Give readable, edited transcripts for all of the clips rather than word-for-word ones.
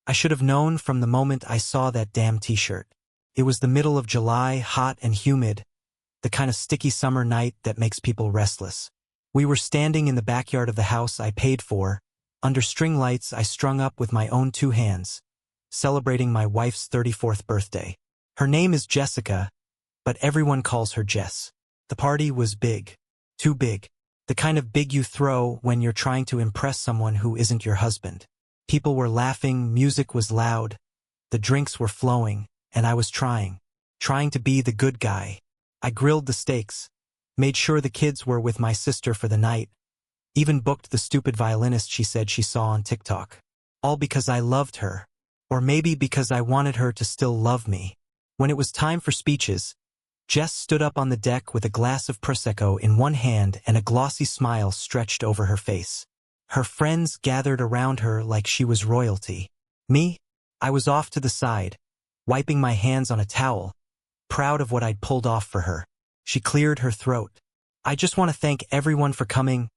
I should have known from the moment I saw that damn t-shirt. It was the middle of July, hot and humid, the kind of sticky summer night that makes people restless. We were standing in the backyard of the house I paid for, under string lights I strung up with my own 2 hands, celebrating my wife's 34th birthday. Her name is Jessica, but everyone calls her Jess. The party was big. Too big. The kind of big you throw when you're trying to impress someone who isn't your husband. People were laughing, music was loud, the drinks were flowing, and I was trying to be the good guy. I grilled the steaks, made sure the kids were with my sister for the night, even booked the stupid violinist she said she saw on TikTok. All because I loved her. Or maybe because I wanted her to still love me. When it was time for speeches, Jess stood up on the deck with a glass of Prosecco in one hand and a glossy smile stretched over her face. Her friends gathered around her like she was royalty. Me? I was off to the side, wiping my hands on a towel, proud of what I'd pulled off for her. She cleared her throat. I just want to thank everyone for coming,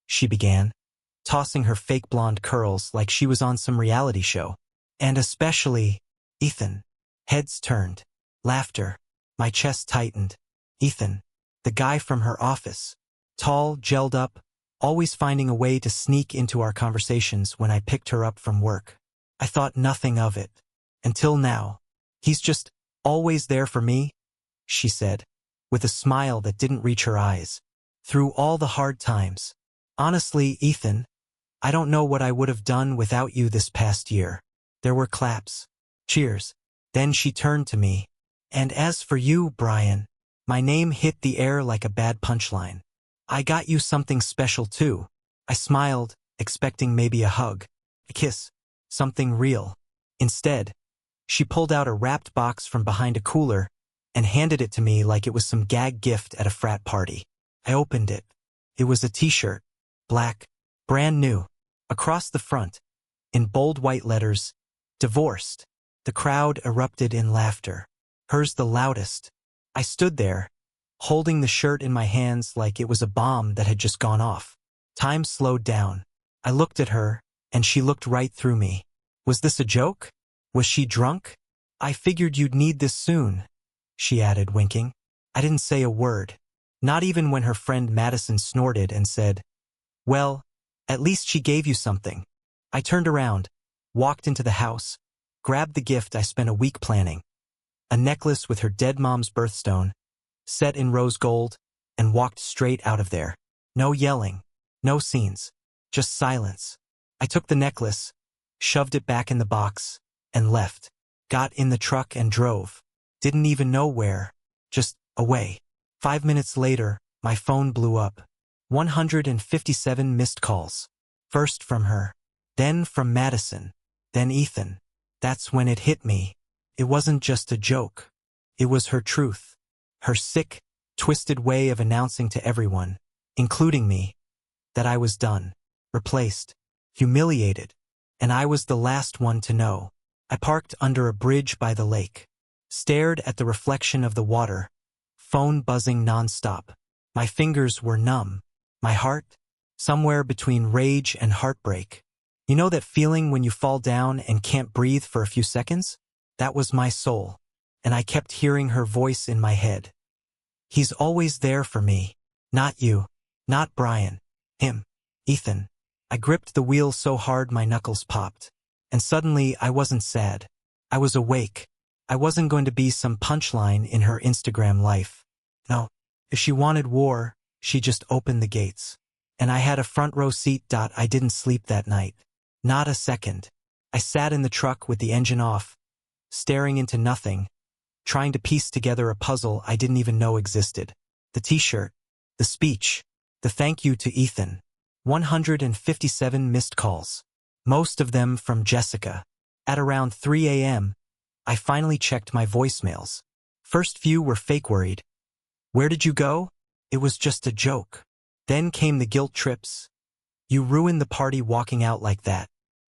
she began, tossing her fake blonde curls like she was on some reality show. And especially, Ethan. Heads turned. Laughter. My chest tightened. Ethan. The guy from her office. Tall, gelled up, always finding a way to sneak into our conversations when I picked her up from work. I thought nothing of it. Until now. He's just always there for me, she said, with a smile that didn't reach her eyes. Through all the hard times. Honestly, Ethan, I don't know what I would have done without you this past year. There were claps. Cheers. Then she turned to me. And as for you, Brian, my name hit the air like a bad punchline. I got you something special too. I smiled, expecting maybe a hug, a kiss, something real. Instead, she pulled out a wrapped box from behind a cooler and handed it to me like it was some gag gift at a frat party. I opened it. It was a t-shirt, black, brand new. Across the front, in bold white letters, divorced. The crowd erupted in laughter. Hers the loudest. I stood there, holding the shirt in my hands like it was a bomb that had just gone off. Time slowed down. I looked at her, and she looked right through me. Was this a joke? Was she drunk? I figured you'd need this soon, she added, winking. I didn't say a word, not even when her friend Madison snorted and said, well, at least she gave you something. I turned around, walked into the house, grabbed the gift I spent a week planning, a necklace with her dead mom's birthstone, set in rose gold, and walked straight out of there. No yelling, no scenes, just silence. I took the necklace, shoved it back in the box, and left. Got in the truck and drove. Didn't even know where, just away. 5 minutes later, my phone blew up. 157 missed calls. First from her, then from Madison, then Ethan. That's when it hit me. It wasn't just a joke. It was her truth. Her sick, twisted way of announcing to everyone, including me, that I was done, replaced, humiliated, and I was the last one to know. I parked under a bridge by the lake, stared at the reflection of the water, phone buzzing nonstop. My fingers were numb. My heart, somewhere between rage and heartbreak. You know that feeling when you fall down and can't breathe for a few seconds? That was my soul, and I kept hearing her voice in my head. He's always there for me. Not you. Not Brian. Him. Ethan. I gripped the wheel so hard my knuckles popped. And suddenly I wasn't sad. I was awake. I wasn't going to be some punchline in her Instagram life. No. If she wanted war, she just opened the gates. And I had a front row seat. I didn't sleep that night. Not a second. I sat in the truck with the engine off, staring into nothing, trying to piece together a puzzle I didn't even know existed. The t-shirt, the speech, the thank you to Ethan. 157 missed calls. Most of them from Jessica. At around 3 a.m., I finally checked my voicemails. First few were fake worried. Where did you go? It was just a joke. Then came the guilt trips. You ruined the party walking out like that.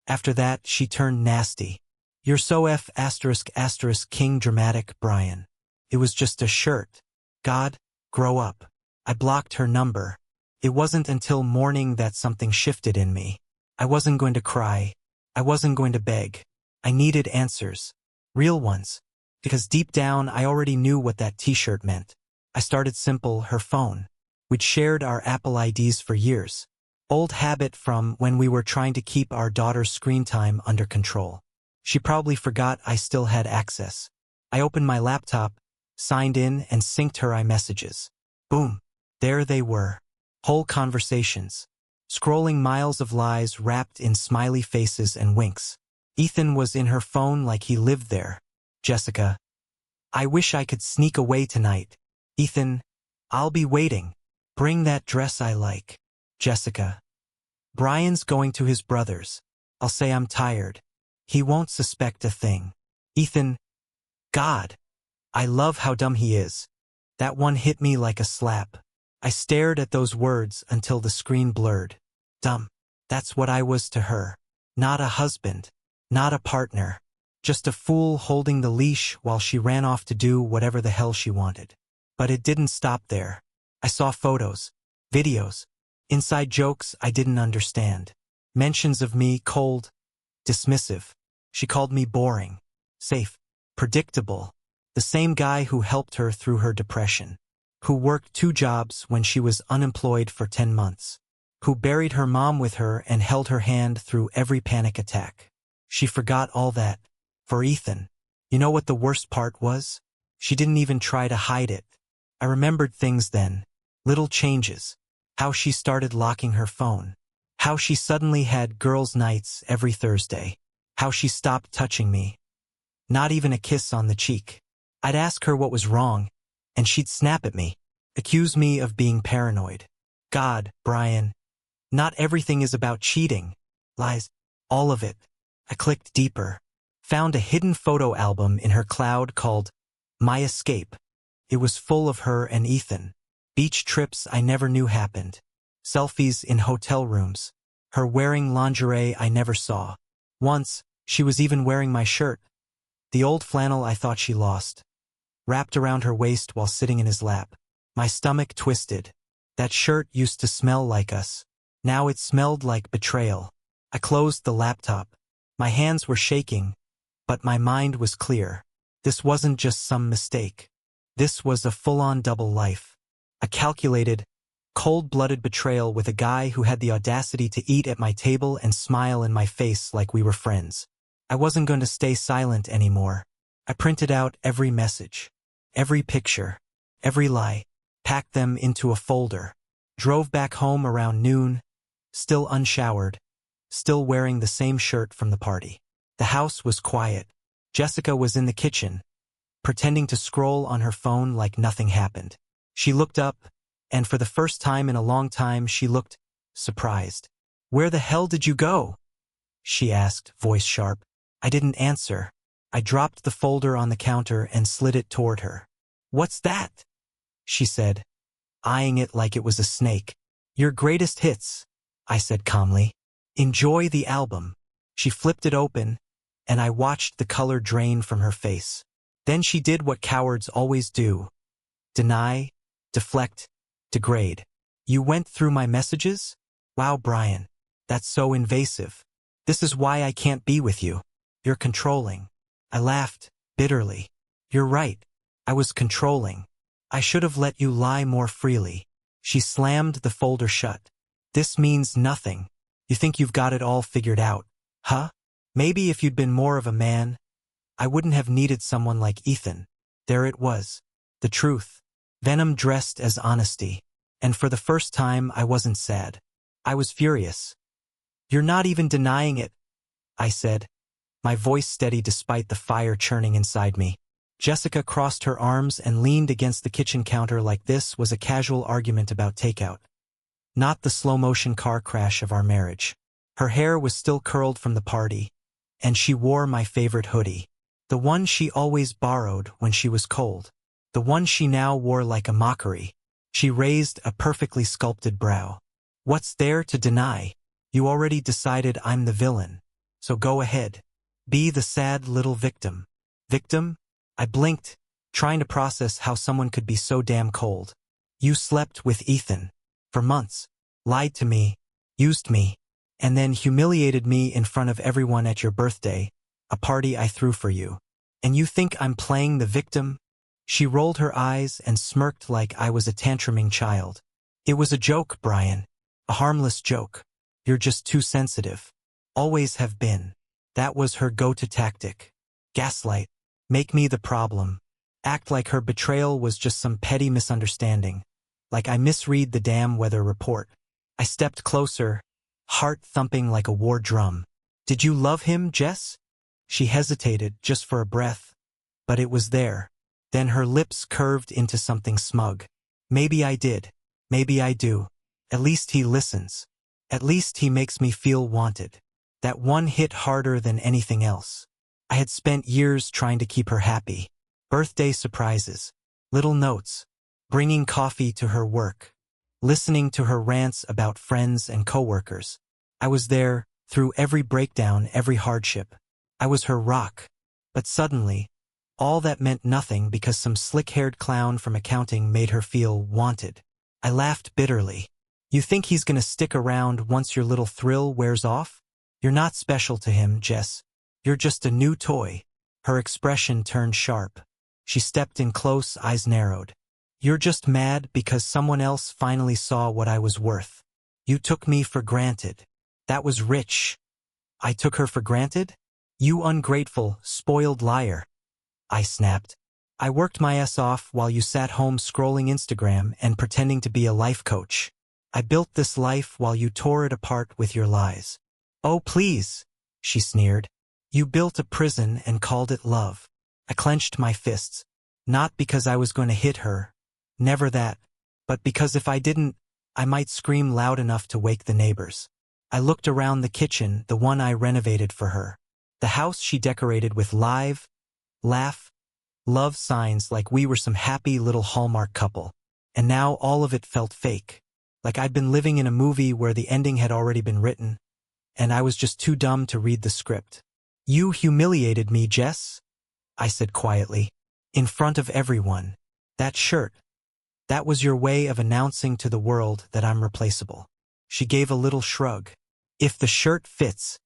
After that, she turned nasty. You're so ***king dramatic, Brian. It was just a shirt. God, grow up. I blocked her number. It wasn't until morning that something shifted in me. I wasn't going to cry. I wasn't going to beg. I needed answers. Real ones. Because deep down, I already knew what that t-shirt meant. I started simple, her phone. We'd shared our Apple IDs for years. Old habit from when we were trying to keep our daughter's screen time under control. She probably forgot I still had access. I opened my laptop, signed in, and synced her iMessages. Boom. There they were. Whole conversations. Scrolling miles of lies wrapped in smiley faces and winks. Ethan was in her phone like he lived there. Jessica. I wish I could sneak away tonight. Ethan. I'll be waiting. Bring that dress I like. Jessica. Brian's going to his brother's. I'll say I'm tired. He won't suspect a thing. Ethan. God. I love how dumb he is. That one hit me like a slap. I stared at those words until the screen blurred. Dumb. That's what I was to her. Not a husband. Not a partner. Just a fool holding the leash while she ran off to do whatever the hell she wanted. But it didn't stop there. I saw photos, videos, inside jokes I didn't understand. Mentions of me cold, dismissive. She called me boring, safe, predictable. The same guy who helped her through her depression. Who worked 2 jobs when she was unemployed for 10 months. Who buried her mom with her and held her hand through every panic attack. She forgot all that. For Ethan. You know what the worst part was? She didn't even try to hide it. I remembered things then. Little changes. How she started locking her phone. How she suddenly had girls' nights every Thursday. How she stopped touching me. Not even a kiss on the cheek. I'd ask her what was wrong, and she'd snap at me. Accuse me of being paranoid. God, Brian. Not everything is about cheating. Lies. All of it. I clicked deeper. Found a hidden photo album in her cloud called My Escape. It was full of her and Ethan. Beach trips I never knew happened. Selfies in hotel rooms. Her wearing lingerie I never saw. Once, she was even wearing my shirt. The old flannel I thought she lost. Wrapped around her waist while sitting in his lap. My stomach twisted. That shirt used to smell like us. Now it smelled like betrayal. I closed the laptop. My hands were shaking, but my mind was clear. This wasn't just some mistake. This was a full-on double life. A calculated, cold-blooded betrayal with a guy who had the audacity to eat at my table and smile in my face like we were friends. I wasn't going to stay silent anymore. I printed out every message, every picture, every lie, packed them into a folder, drove back home around noon, still unshowered, still wearing the same shirt from the party. The house was quiet. Jessica was in the kitchen, pretending to scroll on her phone like nothing happened. She looked up, and for the first time in a long time she looked surprised. "Where the hell did you go?" she asked, voice sharp. I didn't answer. I dropped the folder on the counter and slid it toward her. "What's that?" she said, eyeing it like it was a snake. "Your greatest hits," I said calmly. "Enjoy the album." She flipped it open, and I watched the color drain from her face. Then she did what cowards always do. Deny, deflect, degrade. "You went through my messages? Wow, Brian. That's so invasive. This is why I can't be with you. You're controlling." I laughed, bitterly. "You're right. I was controlling. I should have let you lie more freely." She slammed the folder shut. "This means nothing. You think you've got it all figured out, huh? Maybe if you'd been more of a man, I wouldn't have needed someone like Ethan." There it was. The truth. Venom dressed as honesty. And for the first time, I wasn't sad. I was furious. "You're not even denying it," I said, my voice steady despite the fire churning inside me. Jessica crossed her arms and leaned against the kitchen counter like this was a casual argument about takeout. Not the slow-motion car crash of our marriage. Her hair was still curled from the party, and she wore my favorite hoodie. The one she always borrowed when she was cold. The one she now wore like a mockery. She raised a perfectly sculpted brow. "What's there to deny? You already decided I'm the villain. So go ahead. Be the sad little victim." Victim? I blinked, trying to process how someone could be so damn cold. "You slept with Ethan. For months. Lied to me. Used me. And then humiliated me in front of everyone at your birthday. a party I threw for you. And you think I'm playing the victim? She rolled her eyes and smirked like I was a tantruming child. It was a joke, Brian. A harmless joke. You're just too sensitive. Always have been. That was her go-to tactic. Gaslight. Make me the problem. Act like her betrayal was just some petty misunderstanding. Like I misread the damn weather report. I stepped closer, heart thumping like a war drum. Did you love him, Jess? She hesitated, just for a breath. But it was there. Then her lips curved into something smug. Maybe I did. Maybe I do. At least he listens. At least he makes me feel wanted. That one hit harder than anything else. I had spent years trying to keep her happy. Birthday surprises. Little notes. Bringing coffee to her work. Listening to her rants about friends and coworkers. I was there, through every breakdown, every hardship. I was her rock. But suddenly, all that meant nothing because some slick-haired clown from accounting made her feel wanted. I laughed bitterly. You think he's gonna stick around once your little thrill wears off? You're not special to him, Jess. You're just a new toy. Her expression turned sharp. She stepped in close, eyes narrowed. You're just mad because someone else finally saw what I was worth. You took me for granted. That was rich. I took her for granted? You ungrateful, spoiled liar. I snapped. I worked my ass off while you sat home scrolling Instagram and pretending to be a life coach. I built this life while you tore it apart with your lies. Oh, please, she sneered. You built a prison and called it love. I clenched my fists. Not because I was going to hit her. Never that. But because if I didn't, I might scream loud enough to wake the neighbors. I looked around the kitchen, the one I renovated for her. The house she decorated with live, laugh, love signs like we were some happy little Hallmark couple. And now all of it felt fake. Like I'd been living in a movie where the ending had already been written, and I was just too dumb to read the script. You humiliated me, Jess, I said quietly. In front of everyone. That shirt. That was your way of announcing to the world that I'm replaceable. She gave a little shrug. If the shirt fits.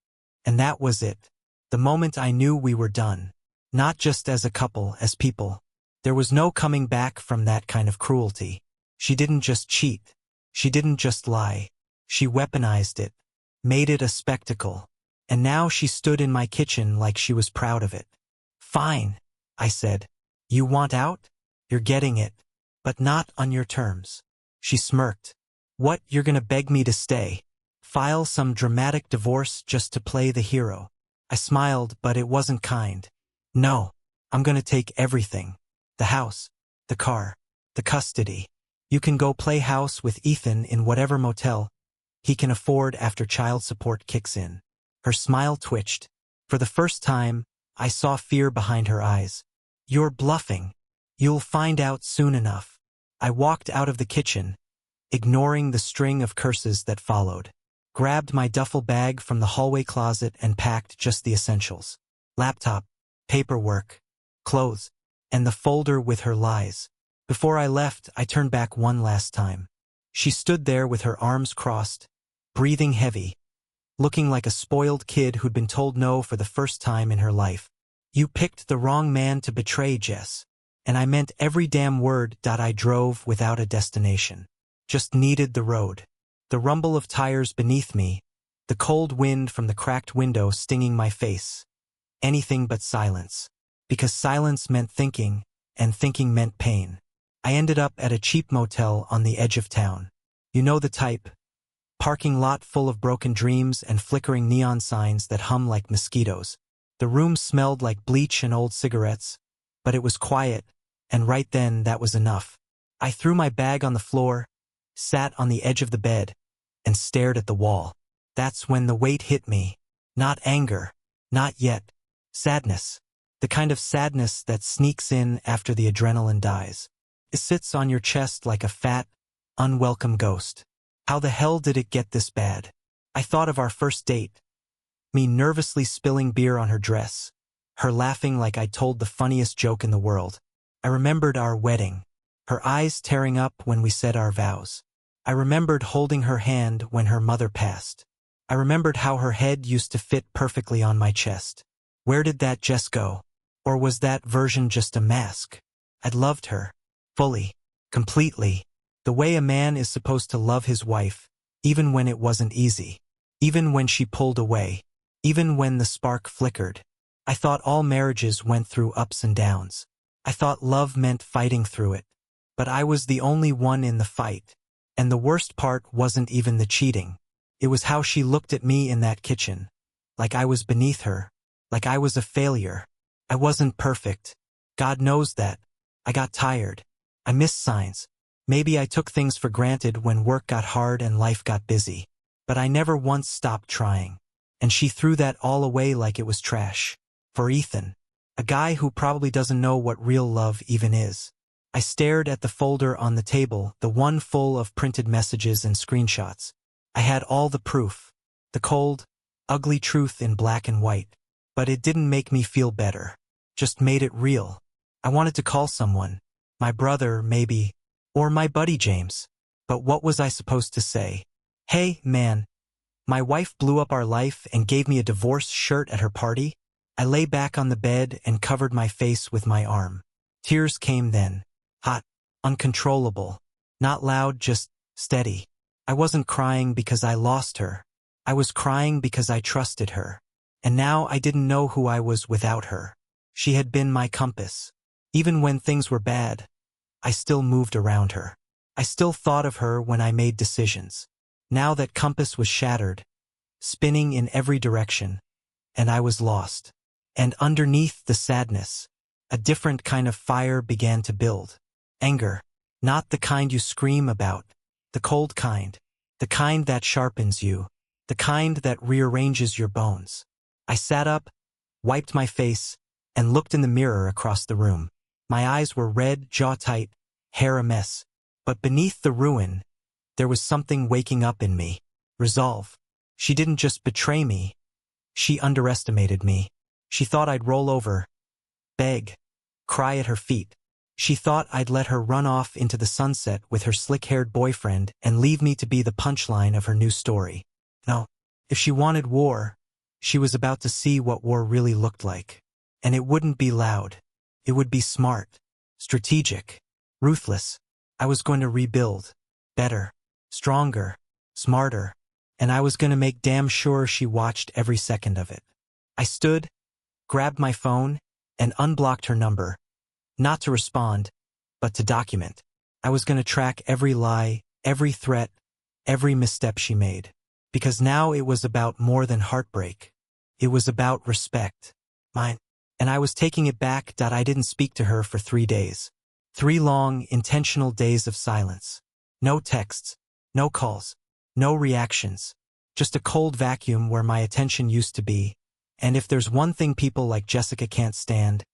And that was it. The moment I knew we were done. Not just as a couple, as people. There was no coming back from that kind of cruelty. She didn't just cheat. She didn't just lie. She weaponized it. Made it a spectacle. And now she stood in my kitchen like she was proud of it. Fine, I said. You want out? You're getting it. But not on your terms. She smirked. What, you're gonna beg me to stay? File some dramatic divorce just to play the hero? I smiled, but it wasn't kind. No, I'm gonna take everything. The house, the car, the custody. You can go play house with Ethan in whatever motel he can afford after child support kicks in. Her smile twitched. For the first time, I saw fear behind her eyes. You're bluffing. You'll find out soon enough. I walked out of the kitchen, ignoring the string of curses that followed. Grabbed my duffel bag from the hallway closet and packed just the essentials. Laptop, paperwork, clothes, and the folder with her lies. Before I left, I turned back one last time. She stood there with her arms crossed, breathing heavy, looking like a spoiled kid who'd been told no for the first time in her life. You picked the wrong man to betray, Jess. And I meant every damn word. I drove without a destination. Just needed the road. The rumble of tires beneath me, the cold wind from the cracked window stinging my face. Anything but silence. Because silence meant thinking, and thinking meant pain. I ended up at a cheap motel on the edge of town. You know the type. Parking lot full of broken dreams and flickering neon signs that hum like mosquitoes. The room smelled like bleach and old cigarettes, but it was quiet, and right then that was enough. I threw my bag on the floor, sat on the edge of the bed, and stared at the wall. That's when the weight hit me. Not anger. Not yet. Sadness. The kind of sadness that sneaks in after the adrenaline dies. It sits on your chest like a fat, unwelcome ghost. How the hell did it get this bad? I thought of our first date. Me nervously spilling beer on her dress. Her laughing like I told the funniest joke in the world. I remembered our wedding. Her eyes tearing up when we said our vows. I remembered holding her hand when her mother passed. I remembered how her head used to fit perfectly on my chest. Where did that Jess go? Or was that version just a mask? I'd loved her. Fully. Completely. The way a man is supposed to love his wife, even when it wasn't easy. Even when she pulled away. Even when the spark flickered. I thought all marriages went through ups and downs. I thought love meant fighting through it. But I was the only one in the fight. And the worst part wasn't even the cheating. It was how she looked at me in that kitchen. Like I was beneath her. Like I was a failure. I wasn't perfect. God knows that. I got tired. I missed signs. Maybe I took things for granted when work got hard and life got busy. But I never once stopped trying. And she threw that all away like it was trash. For Ethan. A guy who probably doesn't know what real love even is. I stared at the folder on the table, the one full of printed messages and screenshots. I had all the proof. The cold, ugly truth in black and white. But it didn't make me feel better. Just made it real. I wanted to call someone. My brother, maybe. Or my buddy James. But what was I supposed to say? Hey, man. My wife blew up our life and gave me a divorce shirt at her party. I lay back on the bed and covered my face with my arm. Tears came then. Hot. Uncontrollable. Not loud, just steady. I wasn't crying because I lost her. I was crying because I trusted her. And now I didn't know who I was without her. She had been my compass. Even when things were bad, I still moved around her. I still thought of her when I made decisions. Now that compass was shattered, spinning in every direction, and I was lost. And underneath the sadness, a different kind of fire began to build. Anger. Not the kind you scream about. The cold kind. The kind that sharpens you. The kind that rearranges your bones. I sat up, wiped my face, and looked in the mirror across the room. My eyes were red, jaw tight, hair a mess. But beneath the ruin, there was something waking up in me. Resolve. She didn't just betray me. She underestimated me. She thought I'd roll over, beg, cry at her feet. She thought I'd let her run off into the sunset with her slick-haired boyfriend and leave me to be the punchline of her new story. No, if she wanted war, she was about to see what war really looked like. And it wouldn't be loud. It would be smart, strategic, ruthless. I was going to rebuild. Better, stronger, smarter. And I was going to make damn sure she watched every second of it. I stood, grabbed my phone, and unblocked her number. Not to respond, but to document. I was going to track every lie, every threat, every misstep she made. Because now it was about more than heartbreak. It was about respect. Mine. And I was taking it back. I didn't speak to her for 3 days. 3 long, intentional days of silence. No texts, no calls, no reactions. Just a cold vacuum where my attention used to be. And if there's one thing people like Jessica can't stand,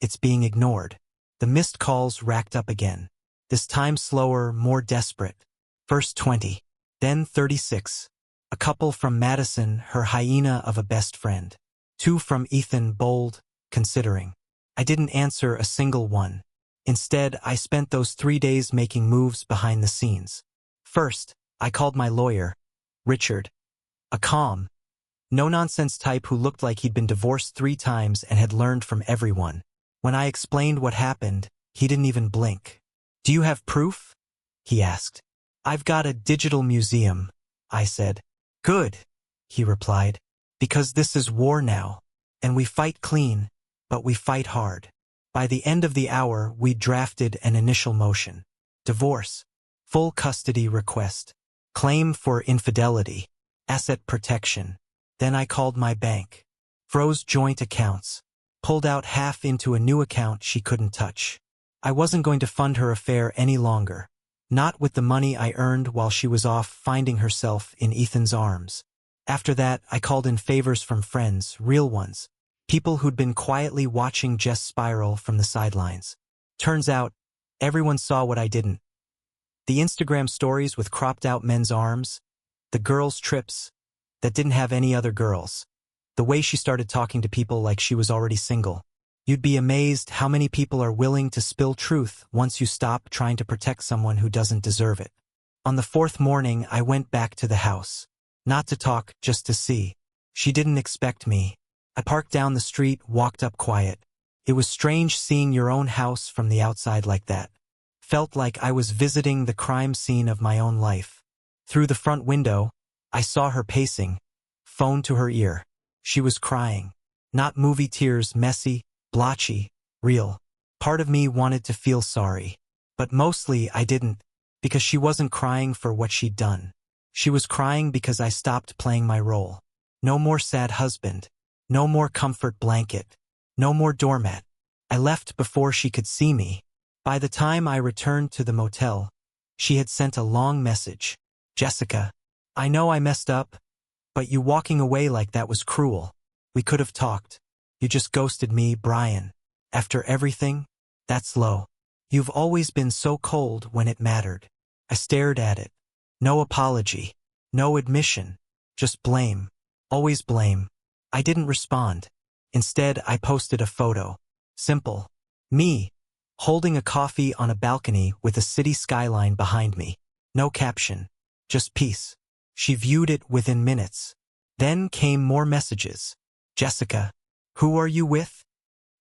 it's being ignored. The missed calls racked up again. This time slower, more desperate. First 20, then 36. A couple from Madison, her hyena of a best friend. 2 from Ethan, bold, considering. I didn't answer a single one. Instead, I spent those 3 days making moves behind the scenes. First, I called my lawyer, Richard. A calm, no-nonsense type who looked like he'd been divorced 3 times and had learned from everyone. When I explained what happened, he didn't even blink. Do you have proof? He asked. I've got a digital museum, I said. Good, he replied. Because this is war now. And we fight clean, but we fight hard. By the end of the hour, we drafted an initial motion. Divorce. Full custody request. Claim for infidelity. Asset protection. Then I called my bank. Froze joint accounts. Pulled out half into a new account she couldn't touch. I wasn't going to fund her affair any longer. Not with the money I earned while she was off finding herself in Ethan's arms. After that, I called in favors from friends, real ones. People who'd been quietly watching Jess spiral from the sidelines. Turns out, everyone saw what I didn't. The Instagram stories with cropped-out men's arms. The girls' trips that didn't have any other girls. The way she started talking to people like she was already single. You'd be amazed how many people are willing to spill truth once you stop trying to protect someone who doesn't deserve it. On the 4th morning, I went back to the house. Not to talk, just to see. She didn't expect me. I parked down the street, walked up quiet. It was strange seeing your own house from the outside like that. Felt like I was visiting the crime scene of my own life. Through the front window, I saw her pacing, phone to her ear. She was crying. Not movie tears, messy, blotchy, real. Part of me wanted to feel sorry. But mostly I didn't, because she wasn't crying for what she'd done. She was crying because I stopped playing my role. No more sad husband. No more comfort blanket. No more doormat. I left before she could see me. By the time I returned to the motel, she had sent a long message. Jessica, I know I messed up, but you walking away like that was cruel. We could have talked. You just ghosted me, Brian. After everything, that's low. You've always been so cold when it mattered. I stared at it. No apology. No admission. Just blame. Always blame. I didn't respond. Instead, I posted a photo. Simple. Me, holding a coffee on a balcony with a city skyline behind me. No caption. Just peace. She viewed it within minutes. Then came more messages. Jessica, who are you with?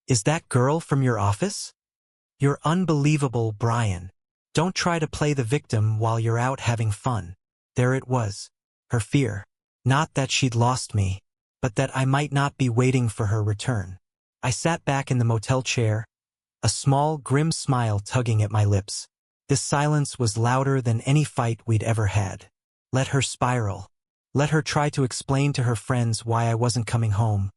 Is that girl from your office? You're unbelievable, Brian. Don't try to play the victim while you're out having fun. There it was. Her fear. Not that she'd lost me, but that I might not be waiting for her return. I sat back in the motel chair, a small, grim smile tugging at my lips. This silence was louder than any fight we'd ever had. Let her spiral. Let her try to explain to her friends why I wasn't coming home,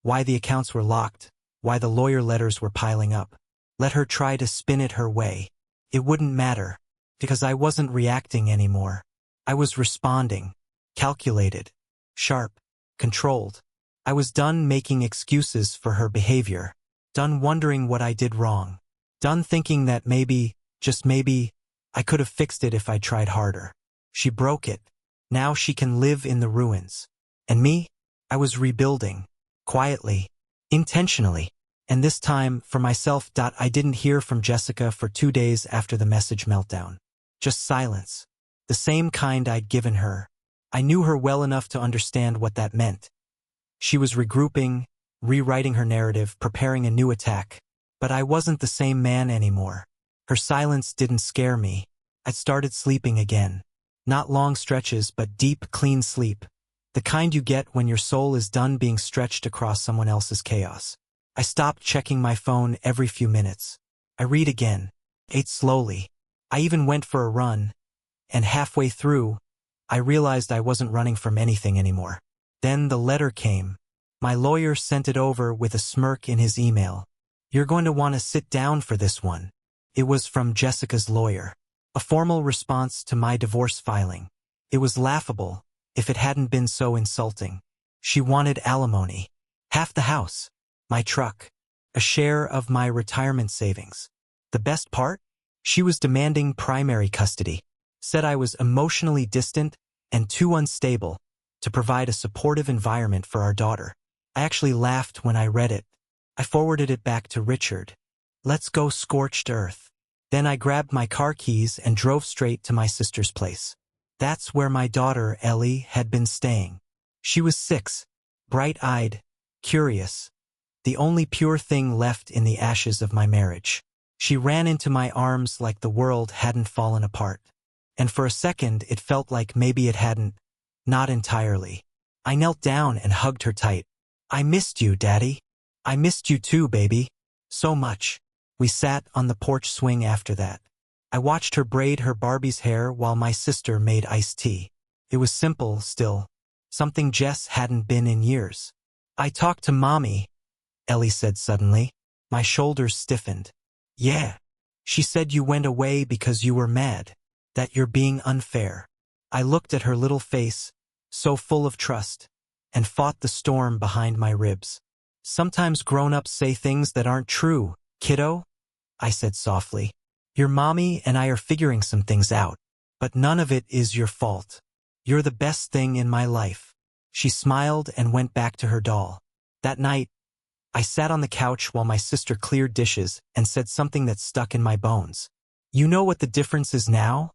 why the accounts were locked, why the lawyer letters were piling up. Let her try to spin it her way. It wouldn't matter, because I wasn't reacting anymore. I was responding. Calculated. Sharp. Controlled. I was done making excuses for her behavior. Done wondering what I did wrong. Done thinking that maybe, just maybe, I could have fixed it if I tried harder. She broke it. Now she can live in the ruins. And me? I was rebuilding. Quietly. Intentionally. And this time, for myself, I didn't hear from Jessica for 2 days after the message meltdown. Just silence. The same kind I'd given her. I knew her well enough to understand what that meant. She was regrouping, rewriting her narrative, preparing a new attack. But I wasn't the same man anymore. Her silence didn't scare me. I'd started sleeping again. Not long stretches, but deep, clean sleep. The kind you get when your soul is done being stretched across someone else's chaos. I stopped checking my phone every few minutes. I read again. Ate slowly. I even went for a run. And halfway through, I realized I wasn't running from anything anymore. Then the letter came. My lawyer sent it over with a smirk in his email. You're going to want to sit down for this one. It was from Jessica's lawyer. A formal response to my divorce filing. It was laughable, if it hadn't been so insulting. She wanted alimony. Half the house. My truck. A share of my retirement savings. The best part? She was demanding primary custody. Said I was emotionally distant and too unstable to provide a supportive environment for our daughter. I actually laughed when I read it. I forwarded it back to Richard. Let's go scorched earth. Then I grabbed my car keys and drove straight to my sister's place. That's where my daughter, Ellie, had been staying. She was 6, bright-eyed, curious. The only pure thing left in the ashes of my marriage. She ran into my arms like the world hadn't fallen apart. And for a second it felt like maybe it hadn't. Not entirely. I knelt down and hugged her tight. I missed you, Daddy. I missed you too, baby. So much. We sat on the porch swing after that. I watched her braid her Barbie's hair while my sister made iced tea. It was simple, still. Something Jess hadn't been in years. I talked to Mommy, Ellie said suddenly. My shoulders stiffened. Yeah. She said you went away because you were mad. That you're being unfair. I looked at her little face, so full of trust, and fought the storm behind my ribs. Sometimes grown-ups say things that aren't true, kiddo, I said softly. Your mommy and I are figuring some things out, but none of it is your fault. You're the best thing in my life. She smiled and went back to her doll. That night, I sat on the couch while my sister cleared dishes and said something that stuck in my bones. You know what the difference is now?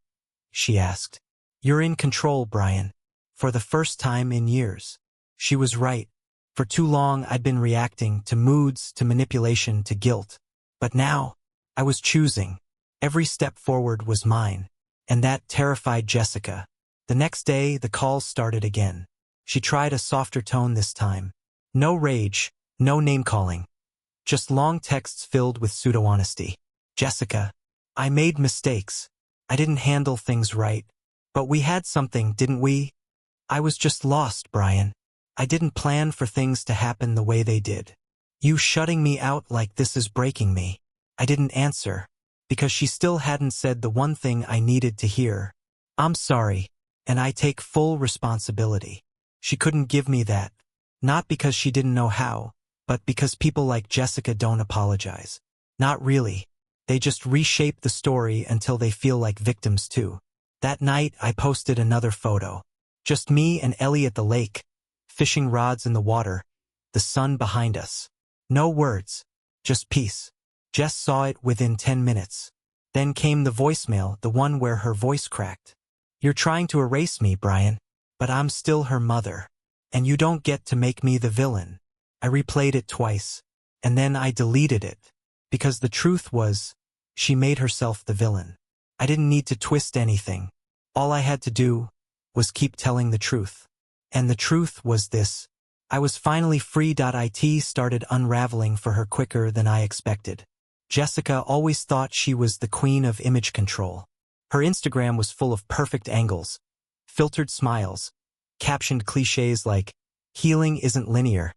She asked. You're in control, Brian. For the first time in years. She was right. For too long I'd been reacting to moods, to manipulation, to guilt. But now, I was choosing. Every step forward was mine. And that terrified Jessica. The next day, the calls started again. She tried a softer tone this time. No rage, no name-calling. Just long texts filled with pseudo-honesty. Jessica, I made mistakes. I didn't handle things right. But we had something, didn't we? I was just lost, Brian. I didn't plan for things to happen the way they did. You shutting me out like this is breaking me. I didn't answer, because she still hadn't said the one thing I needed to hear. I'm sorry, and I take full responsibility. She couldn't give me that. Not because she didn't know how, but because people like Jessica don't apologize. Not really. They just reshape the story until they feel like victims too. That night, I posted another photo. Just me and Ellie at the lake, fishing rods in the water, the sun behind us. No words, just peace. Jess saw it within 10 minutes. Then came the voicemail, the one where her voice cracked. You're trying to erase me, Brian, but I'm still her mother. And you don't get to make me the villain. I replayed it twice, and then I deleted it. Because the truth was, she made herself the villain. I didn't need to twist anything. All I had to do was keep telling the truth. And the truth was this. I was finally free. It started unraveling for her quicker than I expected. Jessica always thought she was the queen of image control. Her Instagram was full of perfect angles, filtered smiles, captioned cliches like, healing isn't linear,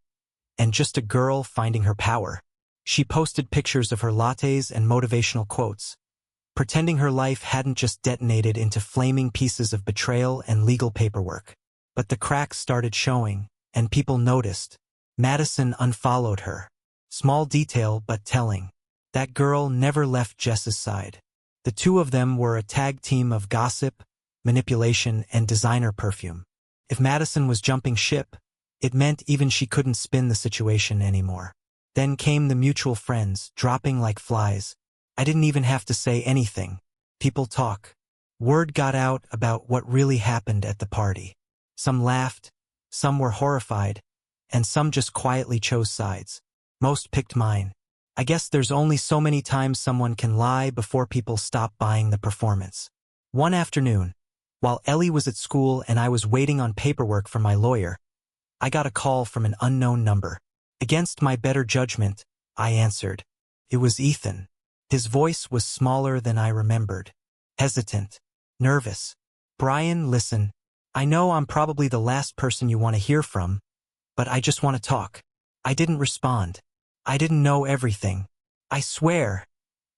and just a girl finding her power. She posted pictures of her lattes and motivational quotes, pretending her life hadn't just detonated into flaming pieces of betrayal and legal paperwork. But the cracks started showing, and people noticed. Madison unfollowed her. Small detail but telling. That girl never left Jess's side. The two of them were a tag team of gossip, manipulation, and designer perfume. If Madison was jumping ship, it meant even she couldn't spin the situation anymore. Then came the mutual friends, dropping like flies. I didn't even have to say anything. People talk. Word got out about what really happened at the party. Some laughed, some were horrified, and some just quietly chose sides. Most picked mine. I guess there's only so many times someone can lie before people stop buying the performance. One afternoon, while Ellie was at school and I was waiting on paperwork from my lawyer, I got a call from an unknown number. Against my better judgment, I answered. It was Ethan. His voice was smaller than I remembered. Hesitant. Nervous. Brian, listen. I know I'm probably the last person you want to hear from, but I just want to talk. I didn't respond. I didn't know everything. I swear,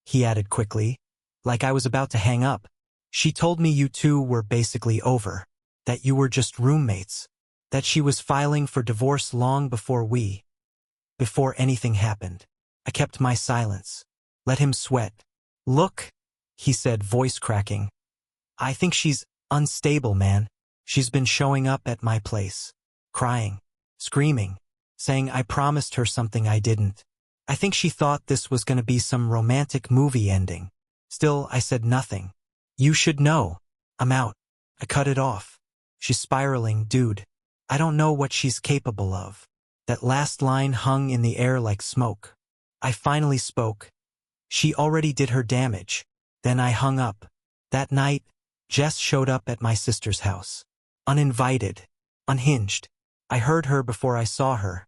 he added quickly, like I was about to hang up. She told me you two were basically over, that you were just roommates, that she was filing for divorce long before anything happened. I kept my silence. Let him sweat. Look, he said, voice cracking. I think she's unstable, man. She's been showing up at my place, crying, screaming, saying I promised her something I didn't. I think she thought this was going to be some romantic movie ending. Still, I said nothing. You should know. I'm out. I cut it off. She's spiraling, dude. I don't know what she's capable of. That last line hung in the air like smoke. I finally spoke. She already did her damage. Then I hung up. That night, Jess showed up at my sister's house. Uninvited. Unhinged. I heard her before I saw her.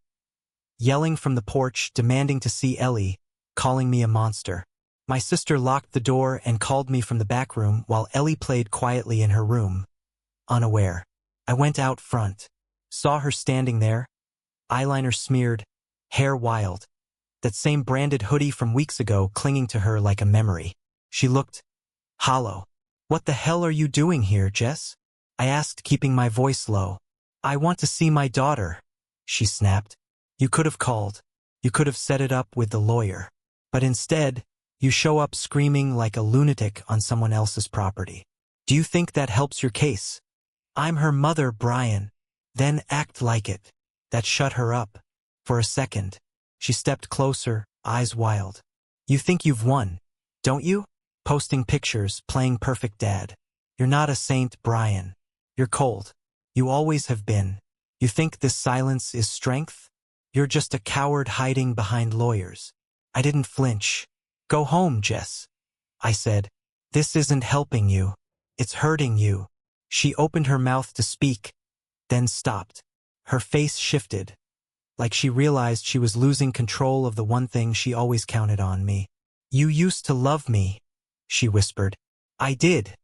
Yelling from the porch, demanding to see Ellie, calling me a monster. My sister locked the door and called me from the back room while Ellie played quietly in her room. Unaware. I went out front. Saw her standing there. Eyeliner smeared. Hair wild. That same branded hoodie from weeks ago clinging to her like a memory. She looked hollow. What the hell are you doing here, Jess? I asked, keeping my voice low. I want to see my daughter, she snapped. You could have called. You could have set it up with the lawyer. But instead, you show up screaming like a lunatic on someone else's property. Do you think that helps your case? I'm her mother, Brian. Then act like it. That shut her up. For a second. She stepped closer, eyes wild. You think you've won, don't you? Posting pictures, playing perfect dad. You're not a saint, Brian. You're cold. You always have been. You think this silence is strength? You're just a coward hiding behind lawyers. I didn't flinch. Go home, Jess, I said. This isn't helping you. It's hurting you. She opened her mouth to speak, then stopped. Her face shifted, like she realized she was losing control of the one thing she always counted on: me. You used to love me, she whispered. I did,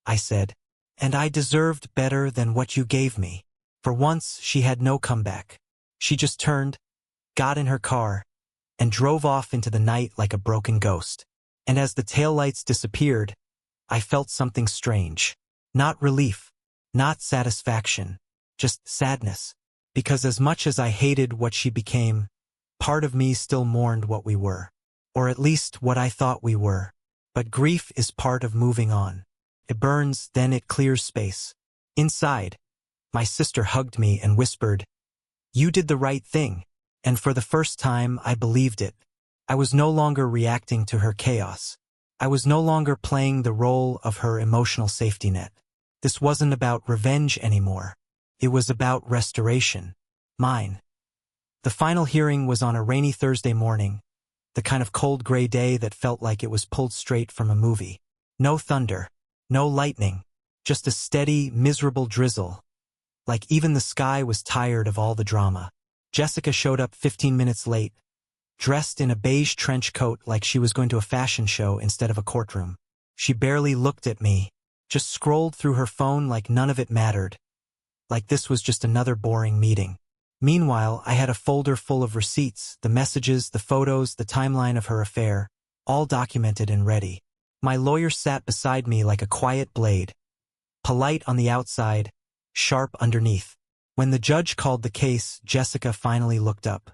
I said. And I deserved better than what you gave me. For once, she had no comeback. She just turned, got in her car, and drove off into the night like a broken ghost. And as the taillights disappeared, I felt something strange. Not relief, not satisfaction, just sadness. Because as much as I hated what she became, part of me still mourned what we were. Or at least what I thought we were. But grief is part of moving on. It burns, then it clears space. Inside, my sister hugged me and whispered, "You did the right thing." And for the first time, I believed it. I was no longer reacting to her chaos. I was no longer playing the role of her emotional safety net. This wasn't about revenge anymore. It was about restoration. Mine. The final hearing was on a rainy Thursday morning, the kind of cold gray day that felt like it was pulled straight from a movie. No thunder, no lightning, just a steady, miserable drizzle. Like even the sky was tired of all the drama. Jessica showed up 15 minutes late, dressed in a beige trench coat like she was going to a fashion show instead of a courtroom. She barely looked at me, just scrolled through her phone like none of it mattered, like this was just another boring meeting. Meanwhile, I had a folder full of receipts, the messages, the photos, the timeline of her affair, all documented and ready. My lawyer sat beside me like a quiet blade, polite on the outside, sharp underneath. When the judge called the case, Jessica finally looked up.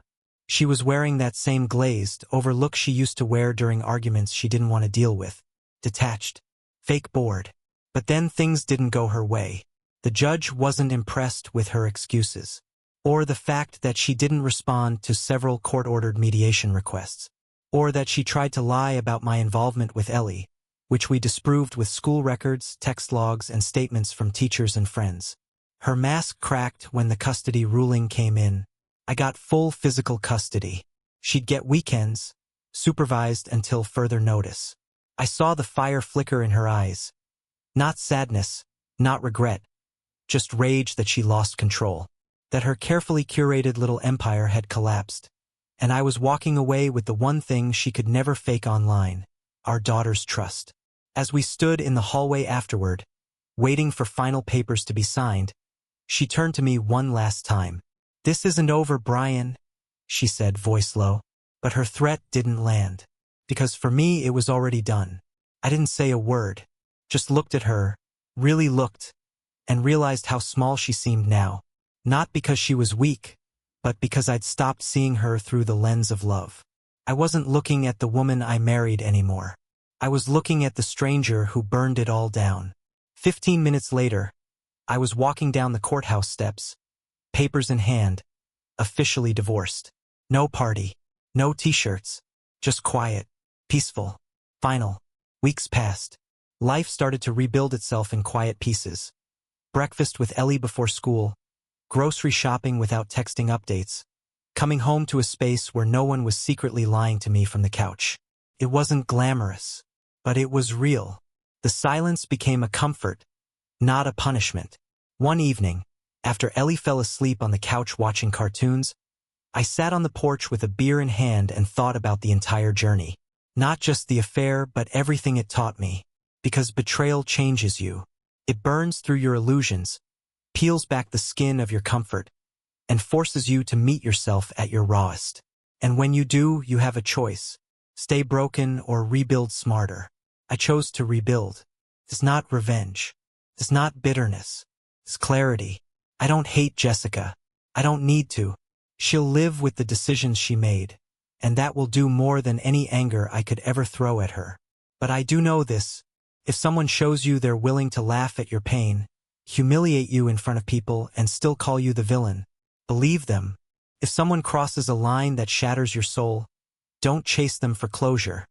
She was wearing that same glazed, over look she used to wear during arguments she didn't want to deal with. Detached. Fake bored. But then things didn't go her way. The judge wasn't impressed with her excuses, or the fact that she didn't respond to several court-ordered mediation requests, or that she tried to lie about my involvement with Ellie, which we disproved with school records, text logs, and statements from teachers and friends. Her mask cracked when the custody ruling came in. I got full physical custody. She'd get weekends, supervised until further notice. I saw the fire flicker in her eyes. Not sadness, not regret, just rage that she lost control, that her carefully curated little empire had collapsed. And I was walking away with the one thing she could never fake online: our daughter's trust. As we stood in the hallway afterward, waiting for final papers to be signed, she turned to me one last time. "This isn't over, Brian," she said, voice low. But her threat didn't land. Because for me, it was already done. I didn't say a word, just looked at her, really looked, and realized how small she seemed now. Not because she was weak, but because I'd stopped seeing her through the lens of love. I wasn't looking at the woman I married anymore. I was looking at the stranger who burned it all down. 15 minutes later, I was walking down the courthouse steps, papers in hand, officially divorced. No party, no t-shirts, just quiet, peaceful, final. Weeks passed. Life started to rebuild itself in quiet pieces. Breakfast with Ellie before school, grocery shopping without texting updates, coming home to a space where no one was secretly lying to me from the couch. It wasn't glamorous, but it was real. The silence became a comfort, not a punishment. One evening, after Ellie fell asleep on the couch watching cartoons, I sat on the porch with a beer in hand and thought about the entire journey. Not just the affair, but everything it taught me. Because betrayal changes you. It burns through your illusions, peels back the skin of your comfort, and forces you to meet yourself at your rawest. And when you do, you have a choice: stay broken or rebuild smarter. I chose to rebuild. It's not revenge. It's not bitterness. It's clarity. I don't hate Jessica. I don't need to. She'll live with the decisions she made, and that will do more than any anger I could ever throw at her. But I do know this: if someone shows you they're willing to laugh at your pain, humiliate you in front of people, and still call you the villain, believe them. If someone crosses a line that shatters your soul, don't chase them for closure.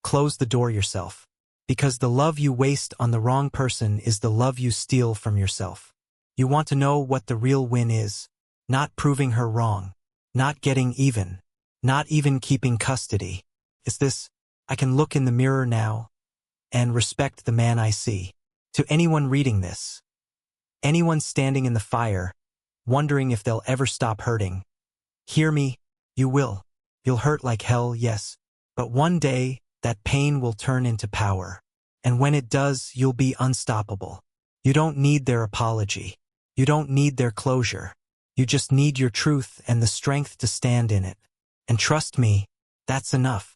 Close the door yourself. Because the love you waste on the wrong person is the love you steal from yourself. You want to know what the real win is? Not proving her wrong. not getting even, not even keeping custody. Is this, I can look in the mirror now and respect the man I see. To anyone reading this, anyone standing in the fire, wondering if they'll ever stop hurting, hear me, you will. You'll hurt like hell, yes, but one day that pain will turn into power. And when it does, you'll be unstoppable. You don't need their apology. You don't need their closure. You just need your truth and the strength to stand in it. And trust me, that's enough.